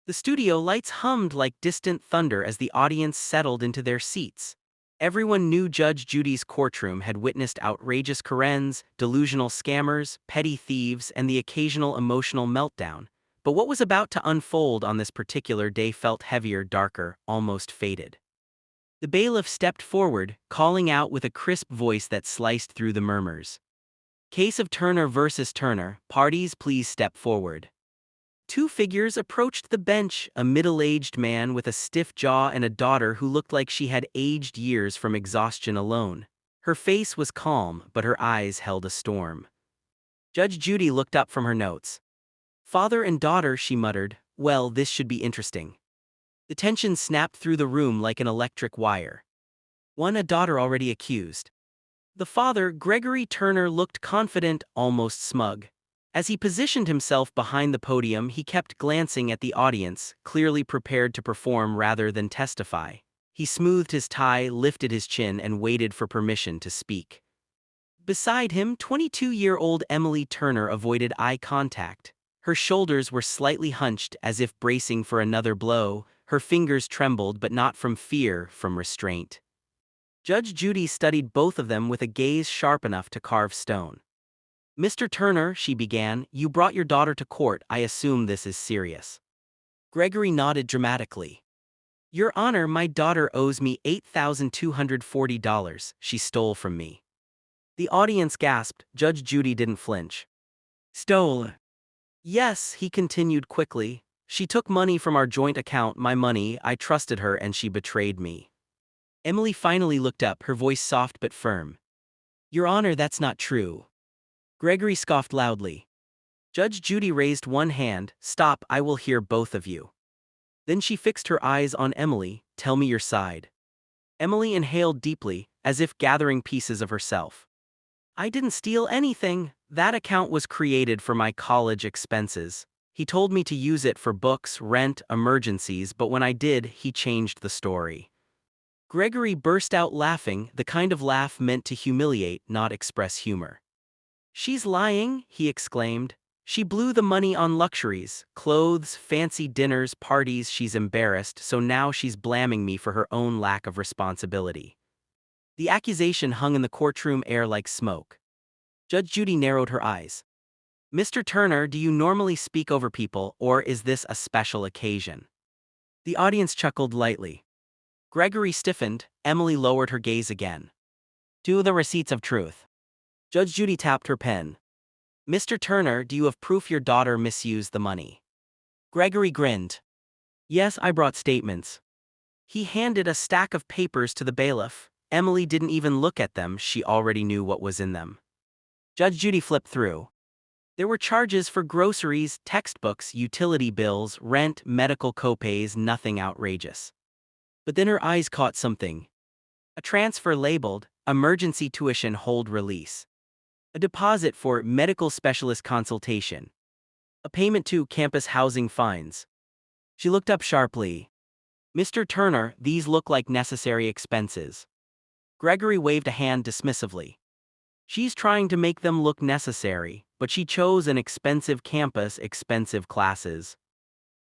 The studio lights hummed like distant thunder as the audience settled into their seats. Everyone knew Judge Judy's courtroom had witnessed outrageous Karens, delusional scammers, petty thieves, and the occasional emotional meltdown. But what was about to unfold on this particular day felt heavier, darker, almost fated. The bailiff stepped forward, calling out with a crisp voice that sliced through the murmurs. Case of Turner versus Turner, parties please step forward. Two figures approached the bench, a middle-aged man with a stiff jaw and a daughter who looked like she had aged years from exhaustion alone. Her face was calm, but her eyes held a storm. Judge Judy looked up from her notes. Father and daughter, she muttered. Well, this should be interesting. The tension snapped through the room like an electric wire. One, a daughter already accused. The father, Gregory Turner, looked confident, almost smug. As he positioned himself behind the podium, he kept glancing at the audience, clearly prepared to perform rather than testify. He smoothed his tie, lifted his chin, and waited for permission to speak. Beside him, 22-year-old Emily Turner avoided eye contact. Her shoulders were slightly hunched as if bracing for another blow. Her fingers trembled, but not from fear, from restraint. Judge Judy studied both of them with a gaze sharp enough to carve stone. Mr. Turner, she began, you brought your daughter to court. I assume this is serious. Gregory nodded dramatically. Your Honor, my daughter owes me $8,240 she stole from me. The audience gasped. Judge Judy didn't flinch. Stole? Yes, he continued quickly. She took money from our joint account, my money. I trusted her and she betrayed me. Emily finally looked up, her voice soft but firm. Your Honor, that's not true. Gregory scoffed loudly. Judge Judy raised one hand. Stop, I will hear both of you. Then she fixed her eyes on Emily. Tell me your side. Emily inhaled deeply, as if gathering pieces of herself. I didn't steal anything. That account was created for my college expenses. He told me to use it for books, rent, emergencies, but when I did, he changed the story. Gregory burst out laughing, the kind of laugh meant to humiliate, not express humor. She's lying, he exclaimed. She blew the money on luxuries, clothes, fancy dinners, parties. She's embarrassed, so now she's blaming me for her own lack of responsibility. The accusation hung in the courtroom air like smoke. Judge Judy narrowed her eyes. Mr. Turner, do you normally speak over people, or is this a special occasion? The audience chuckled lightly. Gregory stiffened. Emily lowered her gaze again. Do the receipts of truth. Judge Judy tapped her pen. Mr. Turner, do you have proof your daughter misused the money? Gregory grinned. Yes, I brought statements. He handed a stack of papers to the bailiff. Emily didn't even look at them, she already knew what was in them. Judge Judy flipped through. There were charges for groceries, textbooks, utility bills, rent, medical copays, nothing outrageous. But then her eyes caught something. A transfer labeled, emergency tuition hold release. A deposit for medical specialist consultation. A payment to campus housing fines. She looked up sharply. Mr. Turner, these look like necessary expenses. Gregory waved a hand dismissively. She's trying to make them look necessary, but she chose an expensive campus, expensive classes.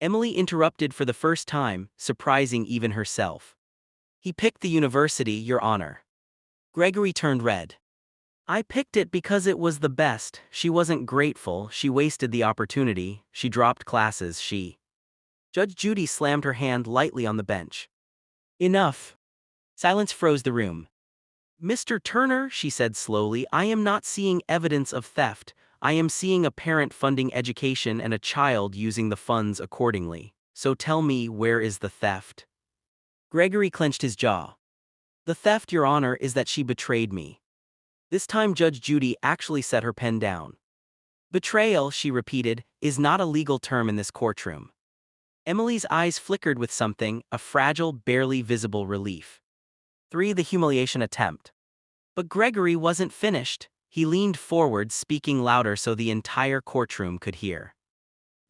Emily interrupted for the first time, surprising even herself. He picked the university, Your Honor. Gregory turned red. I picked it because it was the best. She wasn't grateful, she wasted the opportunity, she dropped classes, Judge Judy slammed her hand lightly on the bench. Enough. Silence froze the room. Mr. Turner, she said slowly, I am not seeing evidence of theft. I am seeing a parent funding education and a child using the funds accordingly. So tell me, where is the theft? Gregory clenched his jaw. The theft, Your Honor, is that she betrayed me. This time Judge Judy actually set her pen down. Betrayal, she repeated, is not a legal term in this courtroom. Emily's eyes flickered with something, a fragile, barely visible relief. 3. The humiliation attempt. But Gregory wasn't finished. He leaned forward, speaking louder so the entire courtroom could hear.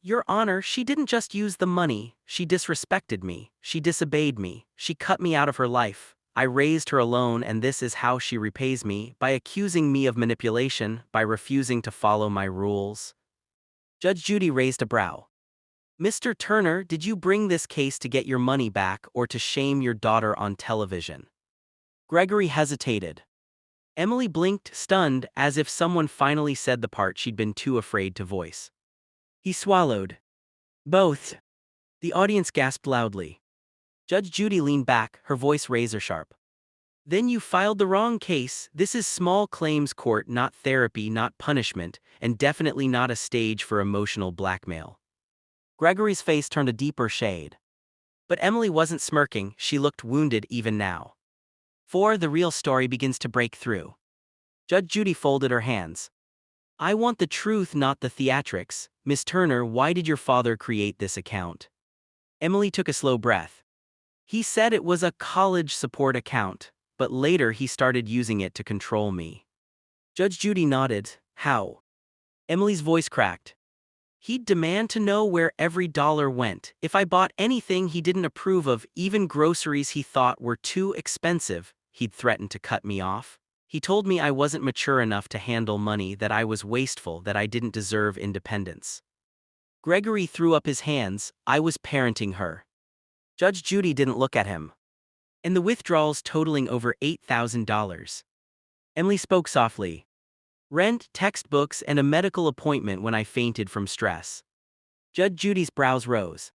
Your Honor, she didn't just use the money, she disrespected me, she disobeyed me, she cut me out of her life. I raised her alone, and this is how she repays me, by accusing me of manipulation, by refusing to follow my rules. Judge Judy raised a brow. Mr. Turner, did you bring this case to get your money back or to shame your daughter on television? Gregory hesitated. Emily blinked, stunned, as if someone finally said the part she'd been too afraid to voice. He swallowed. Both. The audience gasped loudly. Judge Judy leaned back, her voice razor-sharp. Then you filed the wrong case. This is small claims court, not therapy, not punishment, and definitely not a stage for emotional blackmail. Gregory's face turned a deeper shade. But Emily wasn't smirking, she looked wounded even now. The real story begins to break through. Judge Judy folded her hands. I want the truth, not the theatrics. Miss Turner, why did your father create this account? Emily took a slow breath. He said it was a college support account, but later he started using it to control me. Judge Judy nodded. How? Emily's voice cracked. He'd demand to know where every dollar went. If I bought anything he didn't approve of, even groceries he thought were too expensive, he'd threaten to cut me off. He told me I wasn't mature enough to handle money, that I was wasteful, that I didn't deserve independence. Gregory threw up his hands. I was parenting her. Judge Judy didn't look at him. And the withdrawals totaling over $8,000. Emily spoke softly. Rent, textbooks, and a medical appointment when I fainted from stress. Judge Judy's brows rose.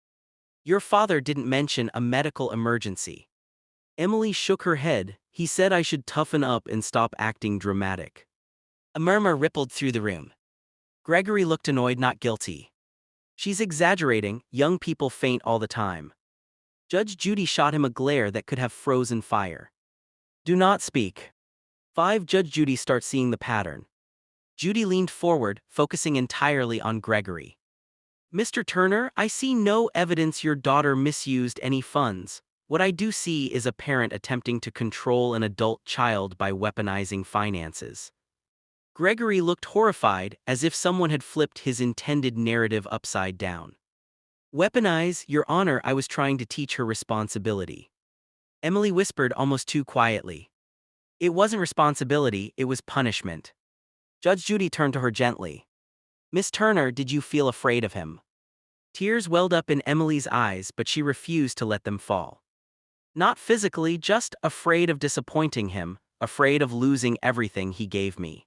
Your father didn't mention a medical emergency. Emily shook her head. He said I should toughen up and stop acting dramatic. A murmur rippled through the room. Gregory looked annoyed, not guilty. She's exaggerating, young people faint all the time. Judge Judy shot him a glare that could have frozen fire. Do not speak. 5. Judge Judy starts seeing the pattern. Judy leaned forward, focusing entirely on Gregory. Mr. Turner, I see no evidence your daughter misused any funds. What I do see is a parent attempting to control an adult child by weaponizing finances. Gregory looked horrified, as if someone had flipped his intended narrative upside down. Weaponize, Your Honor, I was trying to teach her responsibility. Emily whispered almost too quietly. It wasn't responsibility, it was punishment. Judge Judy turned to her gently. Miss Turner, did you feel afraid of him? Tears welled up in Emily's eyes, but she refused to let them fall. Not physically, just afraid of disappointing him, afraid of losing everything he gave me.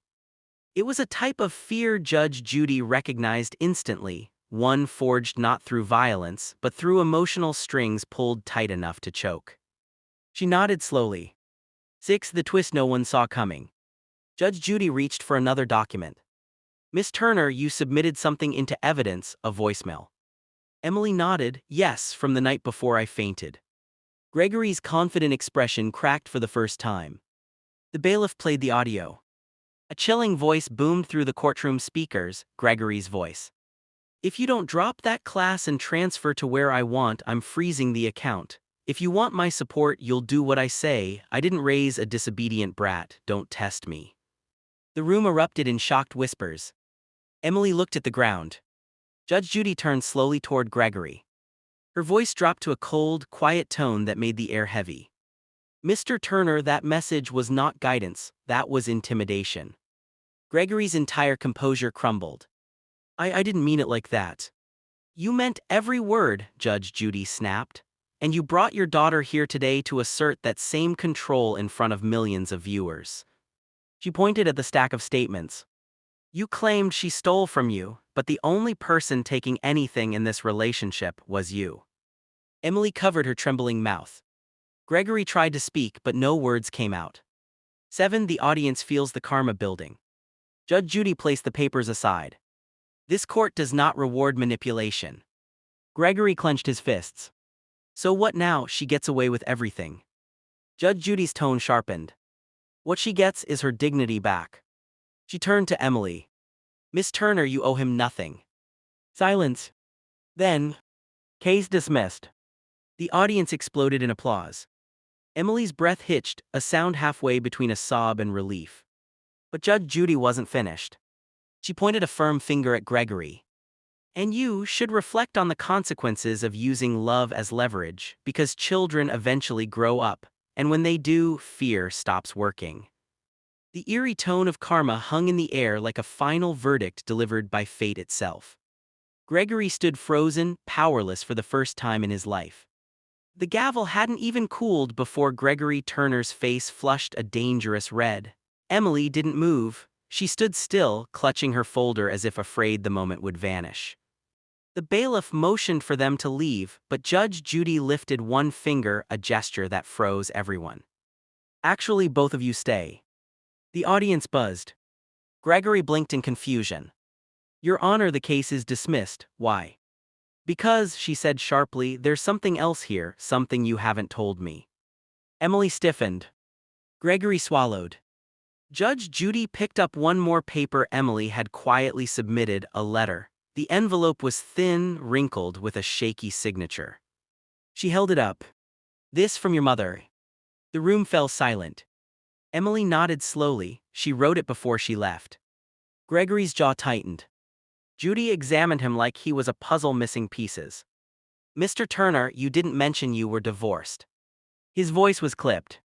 It was a type of fear Judge Judy recognized instantly, one forged not through violence, but through emotional strings pulled tight enough to choke. She nodded slowly. 6. The twist no one saw coming. Judge Judy reached for another document. Miss Turner, you submitted something into evidence, a voicemail. Emily nodded, yes, from the night before I fainted. Gregory's confident expression cracked for the first time. The bailiff played the audio. A chilling voice boomed through the courtroom speakers, Gregory's voice. If you don't drop that class and transfer to where I want, I'm freezing the account. If you want my support, you'll do what I say. I didn't raise a disobedient brat, don't test me. The room erupted in shocked whispers. Emily looked at the ground. Judge Judy turned slowly toward Gregory. Her voice dropped to a cold, quiet tone that made the air heavy. Mr. Turner, that message was not guidance, that was intimidation. Gregory's entire composure crumbled. I didn't mean it like that. You meant every word, Judge Judy snapped. And you brought your daughter here today to assert that same control in front of millions of viewers. She pointed at the stack of statements. You claimed she stole from you, but the only person taking anything in this relationship was you. Emily covered her trembling mouth. Gregory tried to speak, but no words came out. 7. The audience feels the karma building. Judge Judy placed the papers aside. This court does not reward manipulation. Gregory clenched his fists. So what now? She gets away with everything. Judge Judy's tone sharpened. What she gets is her dignity back. She turned to Emily. Miss Turner, you owe him nothing. Silence. Then, case dismissed. The audience exploded in applause. Emily's breath hitched, a sound halfway between a sob and relief. But Judge Judy wasn't finished. She pointed a firm finger at Gregory. And you should reflect on the consequences of using love as leverage, because children eventually grow up, and when they do, fear stops working. The eerie tone of karma hung in the air like a final verdict delivered by fate itself. Gregory stood frozen, powerless for the first time in his life. The gavel hadn't even cooled before Gregory Turner's face flushed a dangerous red. Emily didn't move. She stood still, clutching her folder as if afraid the moment would vanish. The bailiff motioned for them to leave, but Judge Judy lifted one finger, a gesture that froze everyone. Actually, both of you stay. The audience buzzed. Gregory blinked in confusion. Your Honor, the case is dismissed. Why? Because, she said sharply, there's something else here, something you haven't told me. Emily stiffened. Gregory swallowed. Judge Judy picked up one more paper Emily had quietly submitted, a letter. The envelope was thin, wrinkled, with a shaky signature. She held it up. This from your mother. The room fell silent. Emily nodded slowly. She wrote it before she left. Gregory's jaw tightened. Judy examined him like he was a puzzle missing pieces. Mr. Turner, you didn't mention you were divorced. His voice was clipped.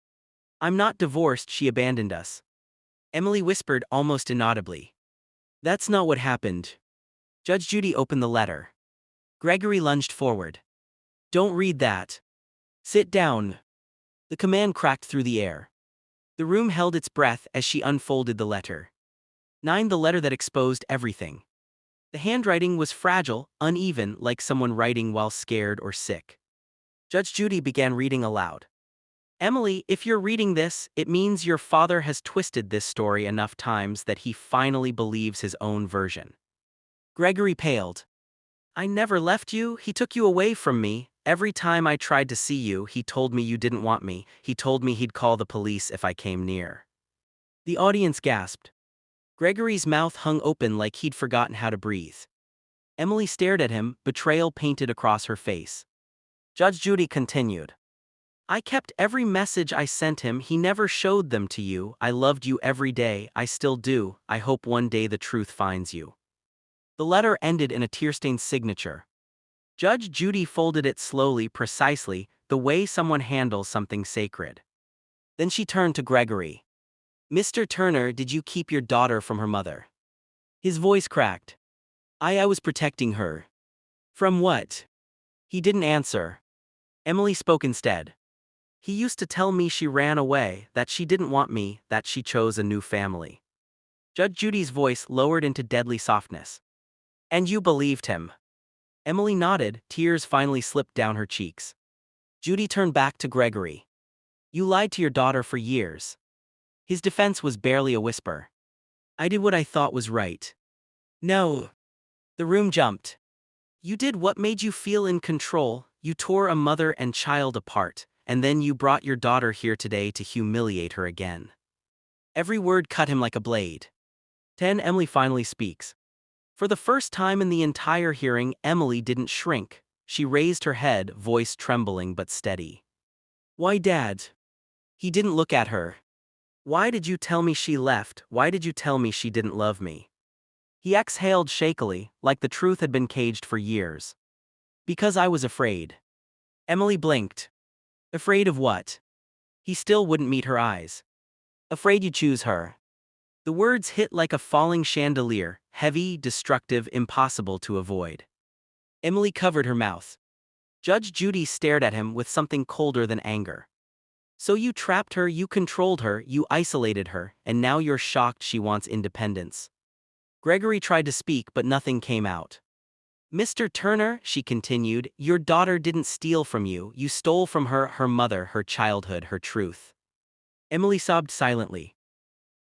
I'm not divorced, she abandoned us. Emily whispered almost inaudibly. That's not what happened. Judge Judy opened the letter. Gregory lunged forward. Don't read that. Sit down. The command cracked through the air. The room held its breath as she unfolded the letter. 9. The letter that exposed everything. The handwriting was fragile, uneven, like someone writing while scared or sick. Judge Judy began reading aloud. Emily, if you're reading this, it means your father has twisted this story enough times that he finally believes his own version. Gregory paled. I never left you, he took you away from me. Every time I tried to see you, he told me you didn't want me. He told me he'd call the police if I came near. The audience gasped. Gregory's mouth hung open like he'd forgotten how to breathe. Emily stared at him, betrayal painted across her face. Judge Judy continued. I kept every message I sent him, he never showed them to you. I loved you every day, I still do. I hope one day the truth finds you. The letter ended in a tear-stained signature. Judge Judy folded it slowly, precisely, the way someone handles something sacred. Then she turned to Gregory. Mr. Turner, did you keep your daughter from her mother? His voice cracked. I was protecting her. From what? He didn't answer. Emily spoke instead. He used to tell me she ran away, that she didn't want me, that she chose a new family. Judge Judy's voice lowered into deadly softness. And you believed him? Emily nodded, tears finally slipped down her cheeks. Judy turned back to Gregory. You lied to your daughter for years. His defense was barely a whisper. I did what I thought was right. No. The room jumped. You did what made you feel in control, you tore a mother and child apart, and then you brought your daughter here today to humiliate her again. Every word cut him like a blade. 10. Emily finally speaks. For the first time in the entire hearing, Emily didn't shrink. She raised her head, voice trembling but steady. Why, Dad? He didn't look at her. Why did you tell me she left? Why did you tell me she didn't love me? He exhaled shakily, like the truth had been caged for years. Because I was afraid. Emily blinked. Afraid of what? He still wouldn't meet her eyes. Afraid you'd choose her. The words hit like a falling chandelier, heavy, destructive, impossible to avoid. Emily covered her mouth. Judge Judy stared at him with something colder than anger. So you trapped her, you controlled her, you isolated her, and now you're shocked she wants independence. Gregory tried to speak but nothing came out. Mr. Turner, she continued, your daughter didn't steal from you, you stole from her, her mother, her childhood, her truth. Emily sobbed silently.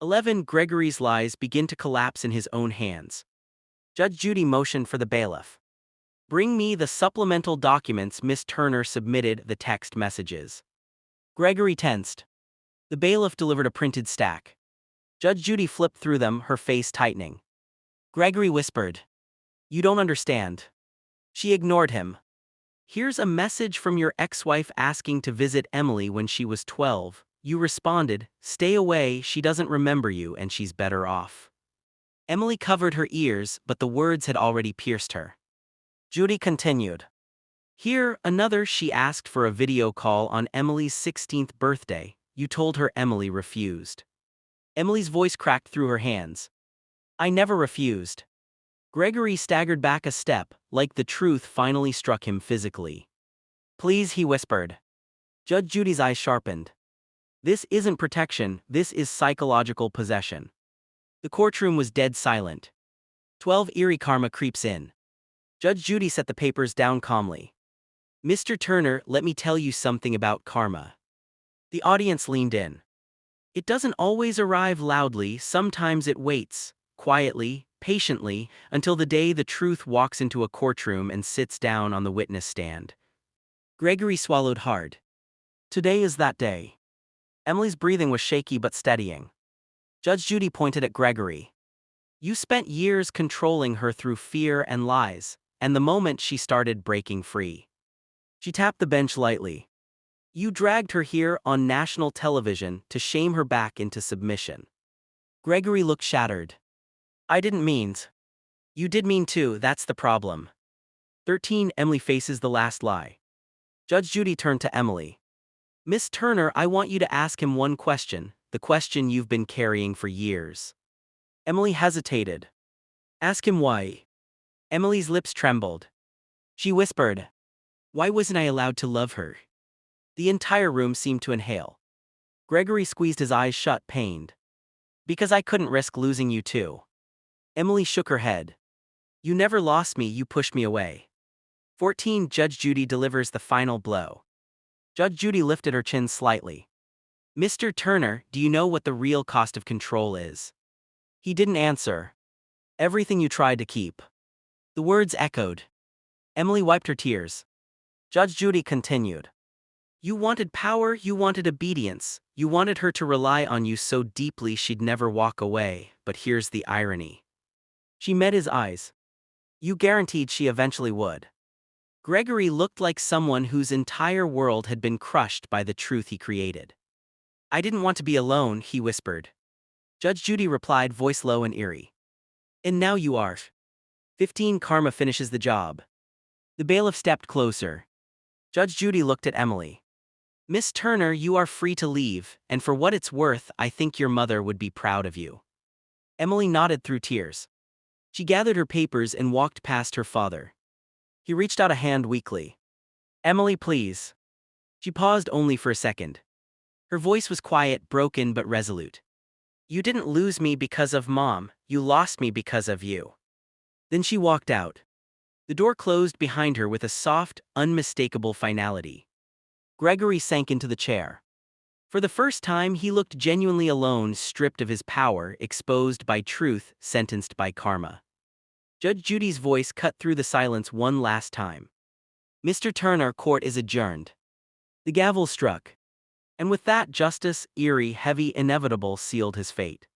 11. Gregory's lies begin to collapse in his own hands. Judge Judy motioned for the bailiff. Bring me the supplemental documents Miss Turner submitted, the text messages. Gregory tensed. The bailiff delivered a printed stack. Judge Judy flipped through them, her face tightening. Gregory whispered. You don't understand. She ignored him. Here's a message from your ex-wife asking to visit Emily when she was 12. You responded, stay away, she doesn't remember you and she's better off. Emily covered her ears, but the words had already pierced her. Judy continued. Here, another, she asked for a video call on Emily's 16th birthday. You told her Emily refused. Emily's voice cracked through her hands. I never refused. Gregory staggered back a step, like the truth finally struck him physically. Please, he whispered. Judge Judy's eyes sharpened. This isn't protection, this is psychological possession. The courtroom was dead silent. 12 eerie karma creeps in. Judge Judy set the papers down calmly. Mr. Turner, let me tell you something about karma. The audience leaned in. It doesn't always arrive loudly, sometimes it waits, quietly, patiently, until the day the truth walks into a courtroom and sits down on the witness stand. Gregory swallowed hard. Today is that day. Emily's breathing was shaky but steadying. Judge Judy pointed at Gregory. You spent years controlling her through fear and lies, and the moment she started breaking free. She tapped the bench lightly. You dragged her here on national television to shame her back into submission. Gregory looked shattered. I didn't mean. You did mean to, that's the problem. 13 Emily faces the last lie. Judge Judy turned to Emily. Miss Turner, I want you to ask him one question, the question you've been carrying for years. Emily hesitated. Ask him why. Emily's lips trembled. She whispered. Why wasn't I allowed to love her? The entire room seemed to inhale. Gregory squeezed his eyes shut, pained. Because I couldn't risk losing you too. Emily shook her head. You never lost me, you pushed me away. 14 Judge Judy delivers the final blow. Judge Judy lifted her chin slightly. Mr. Turner, do you know what the real cost of control is? He didn't answer. Everything you tried to keep. The words echoed. Emily wiped her tears. Judge Judy continued. You wanted power, you wanted obedience, you wanted her to rely on you so deeply she'd never walk away, but here's the irony. She met his eyes. You guaranteed she eventually would. Gregory looked like someone whose entire world had been crushed by the truth he created. I didn't want to be alone, he whispered. Judge Judy replied, voice low and eerie. And now you are. 15 Karma finishes the job. The bailiff stepped closer. Judge Judy looked at Emily. Miss Turner, you are free to leave, and for what it's worth, I think your mother would be proud of you. Emily nodded through tears. She gathered her papers and walked past her father. He reached out a hand weakly. Emily, please. She paused only for a second. Her voice was quiet, broken but resolute. You didn't lose me because of Mom, you lost me because of you. Then she walked out. The door closed behind her with a soft, unmistakable finality. Gregory sank into the chair. For the first time, he looked genuinely alone, stripped of his power, exposed by truth, sentenced by karma. Judge Judy's voice cut through the silence one last time. Mr. Turner, court is adjourned. The gavel struck. And with that, justice, eerie, heavy, inevitable, sealed his fate.